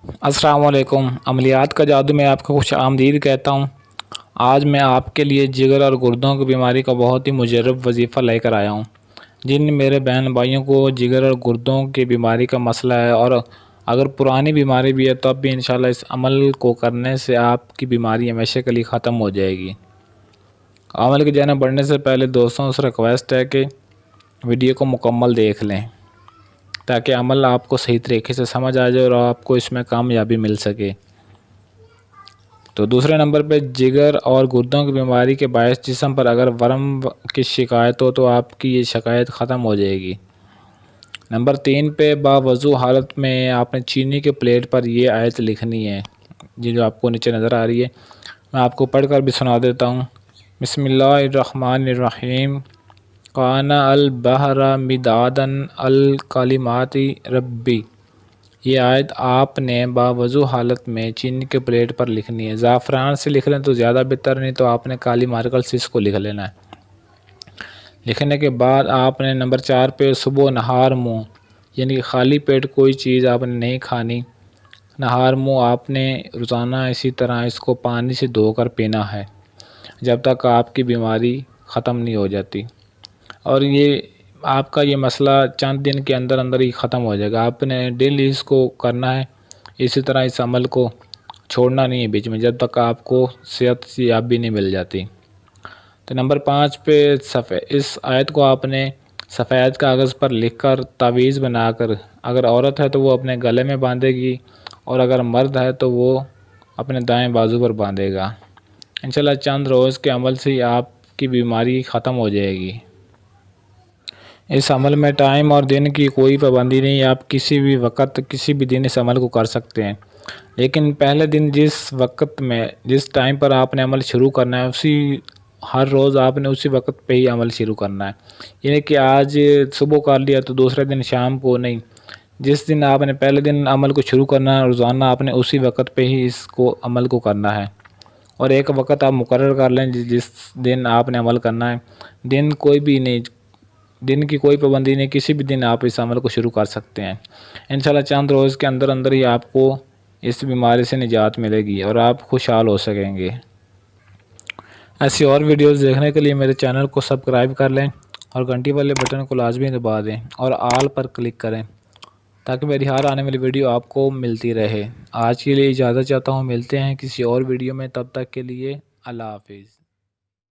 السلام علیکم۔ عملیات کا جادو میں آپ کو خوش آمدید کہتا ہوں۔ آج میں آپ کے لیے جگر اور گردوں کی بیماری کا بہت ہی مجرب وظیفہ لے کر آیا ہوں۔ جن میرے بہن بھائیوں کو جگر اور گردوں کی بیماری کا مسئلہ ہے اور اگر پرانی بیماری بھی ہے تو اب بھی انشاءاللہ اس عمل کو کرنے سے آپ کی بیماری ہمیشہ کے لیے ختم ہو جائے گی۔ عمل کی جانب بڑھنے سے پہلے دوستوں سے ریکویسٹ ہے کہ ویڈیو کو مکمل دیکھ لیں تاکہ عمل آپ کو صحیح طریقے سے سمجھ آ جائے اور آپ کو اس میں کامیابی مل سکے۔ تو دوسرے نمبر پہ جگر اور گردوں کی بیماری کے باعث جسم پر اگر ورم کی شکایت ہو تو آپ کی یہ شکایت ختم ہو جائے گی۔ نمبر 3 پہ باوضو حالت میں آپ نے چینی کے پلیٹ پر یہ آیت لکھنی ہے جو آپ کو نیچے نظر آ رہی ہے، میں آپ کو پڑھ کر بھی سنا دیتا ہوں۔ بسم اللہ الرحمن الرحیم۔ کان البحر مدادا الکلمات ربی۔ یہ آیت آپ نے باوضو حالت میں چینی کے پلیٹ پر لکھنی ہے۔ زعفران سے لکھ لیں تو زیادہ بہتر، نہیں تو آپ نے کالی مارکر سے اس کو لکھ لینا ہے۔ لکھنے کے بعد آپ نے نمبر 4 پہ صبح نہار منہ یعنی کہ خالی پیٹ کوئی چیز آپ نے نہیں کھانی۔ نہار منہ آپ نے روزانہ اسی طرح اس کو پانی سے دھو کر پینا ہے جب تک آپ کی بیماری ختم نہیں ہو جاتی، اور یہ آپ کا یہ مسئلہ چند دن کے اندر اندر ہی ختم ہو جائے گا۔ آپ نے ڈیلی اس کو کرنا ہے، اسی طرح اس عمل کو چھوڑنا نہیں ہے بیچ میں جب تک آپ کو صحت یابی نہیں مل جاتی۔ تو نمبر 5 پہ اس آیت کو آپ نے سفید کاغذ پر لکھ کر تعویذ بنا کر، اگر عورت ہے تو وہ اپنے گلے میں باندھے گی اور اگر مرد ہے تو وہ اپنے دائیں بازو پر باندھے گا۔ انشاءاللہ چند روز کے عمل سے ہی آپ کی بیماری ختم ہو جائے گی۔ اس عمل میں ٹائم اور دن کی کوئی پابندی نہیں، آپ کسی بھی وقت کسی بھی دن اس عمل کو کر سکتے ہیں، لیکن پہلے دن جس وقت میں جس ٹائم پر آپ نے عمل شروع کرنا ہے ہر روز آپ نے اسی وقت پہ ہی عمل شروع کرنا ہے، یعنی کہ آج صبح کر لیا تو دوسرے دن شام کو نہیں۔ جس دن آپ نے پہلے دن عمل کو شروع کرنا ہے روزانہ آپ نے اسی وقت پہ ہی اس کو عمل کو کرنا ہے، اور ایک وقت آپ مقرر کر لیں جس دن آپ نے عمل کرنا ہے۔ دن کوئی بھی نہیں، دن کی کوئی پابندی نہیں، کسی بھی دن آپ اس عمل کو شروع کر سکتے ہیں۔ انشاءاللہ چند روز کے اندر اندر ہی آپ کو اس بیماری سے نجات ملے گی اور آپ خوشحال ہو سکیں گے۔ ایسی اور ویڈیوز دیکھنے کے لیے میرے چینل کو سبسکرائب کر لیں اور گھنٹی والے بٹن کو لازمی دبا دیں اور آل پر کلک کریں تاکہ میری ہر آنے والی ویڈیو آپ کو ملتی رہے۔ آج کے لیے اجازت چاہتا ہوں، ملتے ہیں کسی اور ویڈیو میں، تب تک کے لیے اللہ حافظ۔